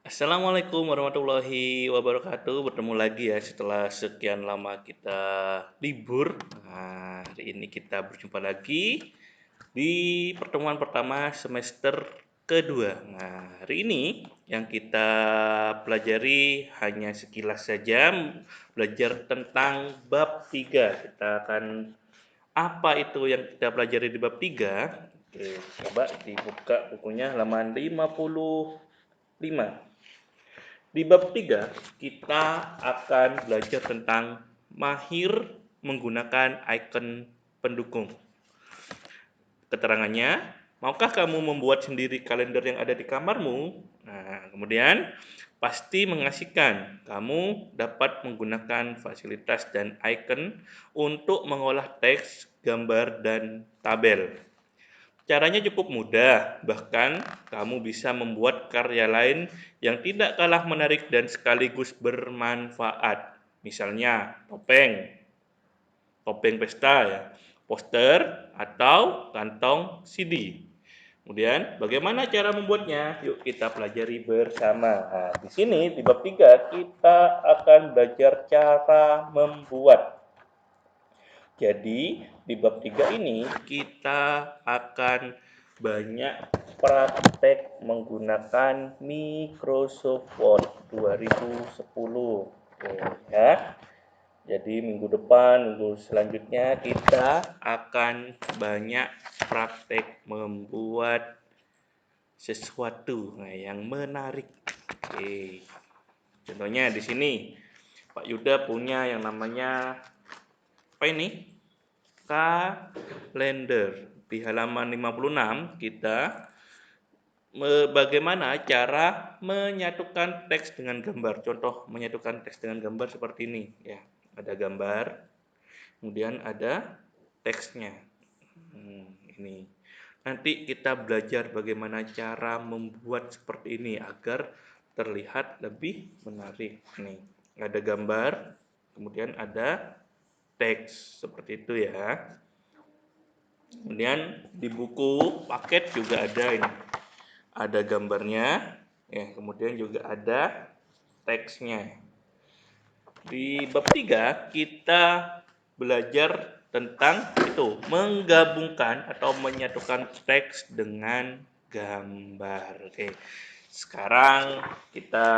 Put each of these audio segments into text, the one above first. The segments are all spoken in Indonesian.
Assalamualaikum warahmatullahi wabarakatuh. Bertemu lagi ya setelah sekian lama kita libur. Nah, hari ini kita berjumpa lagi di pertemuan pertama semester kedua. Nah, hari ini yang kita pelajari hanya sekilas saja, belajar tentang bab 3. Kita akan apa itu yang kita pelajari di bab 3? Oke, coba dibuka bukunya halaman 55. Di bab 3, kita akan belajar tentang mahir menggunakan icon pendukung. Keterangannya, maukah kamu membuat sendiri kalender yang ada di kamarmu? Nah, kemudian pasti mengasihkan. Kamu dapat menggunakan fasilitas dan icon untuk mengolah teks, gambar, dan tabel. Caranya cukup mudah, bahkan kamu bisa membuat karya lain yang tidak kalah menarik dan sekaligus bermanfaat. Misalnya topeng pesta ya, poster atau kantong CD. Kemudian bagaimana cara membuatnya? Yuk kita pelajari bersama. Nah, di sini di bab 3 kita akan belajar cara membuat. Jadi di bab 3 ini kita akan banyak praktek menggunakan Microsoft Word 2010. Oke, ya. Jadi minggu depan, minggu selanjutnya kita akan banyak praktek membuat sesuatu yang menarik. Oke. Contohnya di sini Pak Yuda punya yang namanya apa ini? Kalender. Di halaman 56 kita bagaimana cara menyatukan teks dengan gambar. Contoh menyatukan teks dengan gambar seperti ini ya. Ada gambar, kemudian ada teksnya. Ini. Nanti kita belajar bagaimana cara membuat seperti ini agar terlihat lebih menarik. Nih, ada gambar, kemudian ada teks seperti itu ya. Kemudian di buku paket juga ada ini. Ada gambarnya, ya, kemudian juga ada teksnya. Di bab 3 kita belajar tentang itu, menggabungkan atau menyatukan teks dengan gambar. Oke. Sekarang kita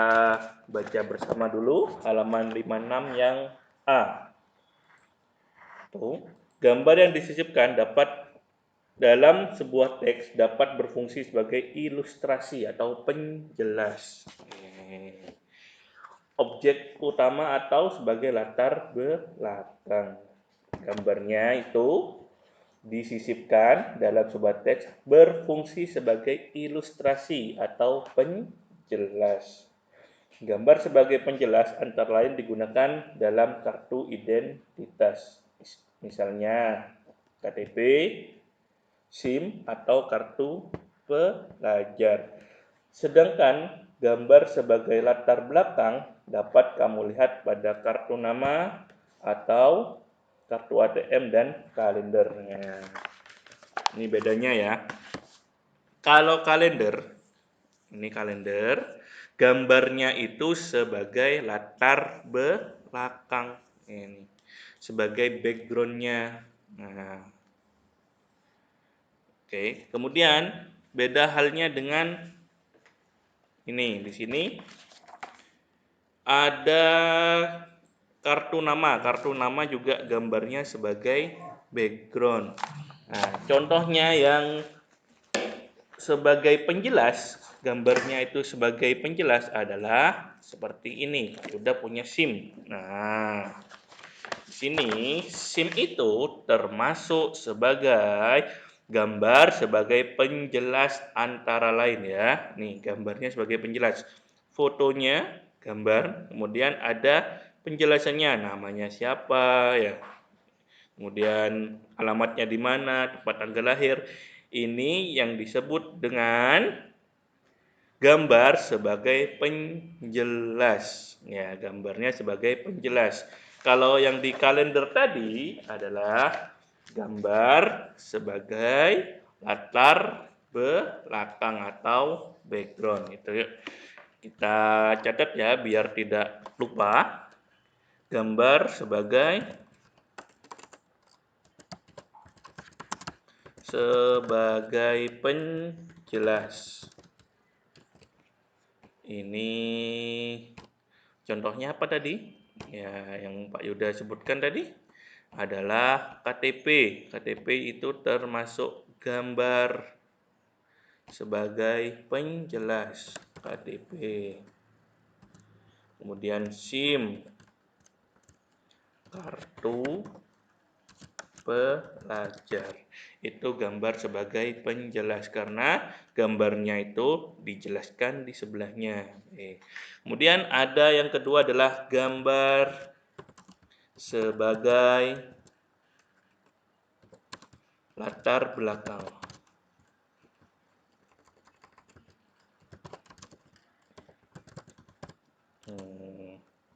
baca bersama dulu halaman 56 yang A. Tuh, gambar yang disisipkan dalam sebuah teks dapat berfungsi sebagai ilustrasi atau penjelas. Objek utama atau sebagai latar belakang. Gambarnya itu disisipkan dalam sebuah teks berfungsi sebagai ilustrasi atau penjelas. Gambar sebagai penjelas antara lain digunakan dalam kartu identitas. Misalnya KTP, SIM, atau kartu pelajar. Sedangkan gambar sebagai latar belakang dapat kamu lihat pada kartu nama atau kartu ATM dan kalendernya. Ini bedanya ya. Kalau ini kalender, gambarnya itu sebagai latar belakang. Ini sebagai backgroundnya. Nah, oke. Kemudian beda halnya dengan ini. Di sini ada kartu nama. Kartu nama juga gambarnya sebagai background. Nah, contohnya yang sebagai penjelas, gambarnya itu sebagai penjelas adalah seperti ini. Udah punya SIM. Nah, di sini SIM itu termasuk sebagai gambar sebagai penjelas antara lain ya. Nih, gambarnya sebagai penjelas. Fotonya gambar, kemudian ada penjelasannya, namanya siapa ya. Kemudian alamatnya di mana, tempat tanggal lahir. Ini yang disebut dengan gambar sebagai penjelas. Ya, gambarnya sebagai penjelas. Kalau yang di kalender tadi adalah gambar sebagai latar belakang atau background. Itu Kita catat ya biar tidak lupa. Gambar sebagai penjelas. Ini contohnya apa tadi? Ya, yang Pak Yuda sebutkan tadi adalah KTP. KTP itu termasuk gambar sebagai penjelas KTP. Kemudian SIM, kartu pelajar. Itu gambar sebagai penjelas karena gambarnya itu dijelaskan di sebelahnya. Kemudian ada yang kedua adalah gambar sebagai latar belakang.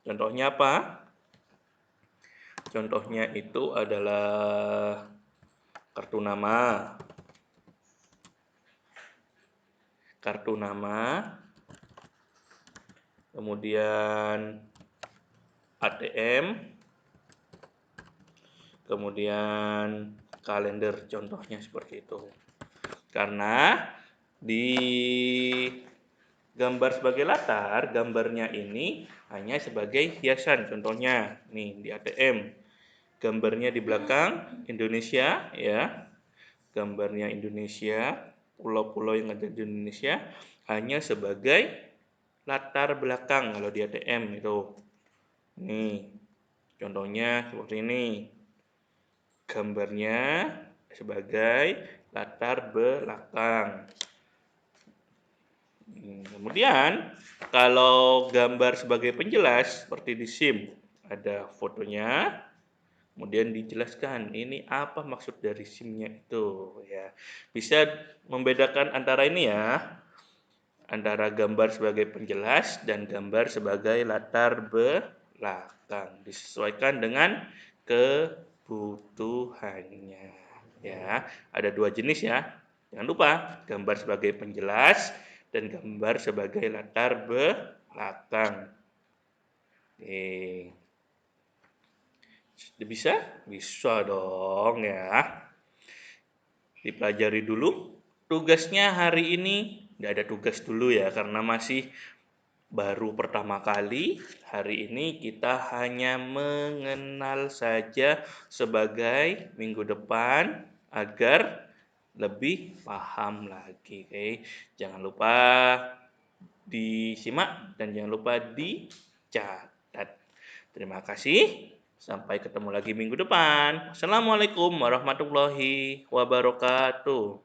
Contohnya apa? Contohnya itu adalah kartu nama, kemudian ATM, kemudian kalender, contohnya seperti itu. Karena di gambar sebagai latar, gambarnya ini hanya sebagai hiasan. Contohnya nih di ATM, gambarnya di belakang Indonesia ya. Gambarnya Indonesia, pulau-pulau yang ada di Indonesia hanya sebagai latar belakang kalau di ATM itu. Nih, contohnya seperti ini. Gambarnya sebagai latar belakang. Kemudian, kalau gambar sebagai penjelas seperti di SIM, ada fotonya, kemudian dijelaskan ini apa maksud dari SIM-nya itu ya. Bisa membedakan antara ini ya, antara gambar sebagai penjelas dan gambar sebagai latar belakang, disesuaikan dengan kebutuhannya ya. Ada dua jenis ya, jangan lupa gambar sebagai penjelas dan gambar sebagai latar belakang. Bisa? Bisa dong ya. Dipelajari dulu. Tugasnya hari ini nggak ada tugas dulu ya, karena masih baru pertama kali. Hari ini kita hanya mengenal saja sebagai minggu depan agar lebih paham lagi. Oke. Jangan lupa disimak dan jangan lupa dicatat. Terima kasih. Sampai ketemu lagi minggu depan. Assalamualaikum warahmatullahi wabarakatuh.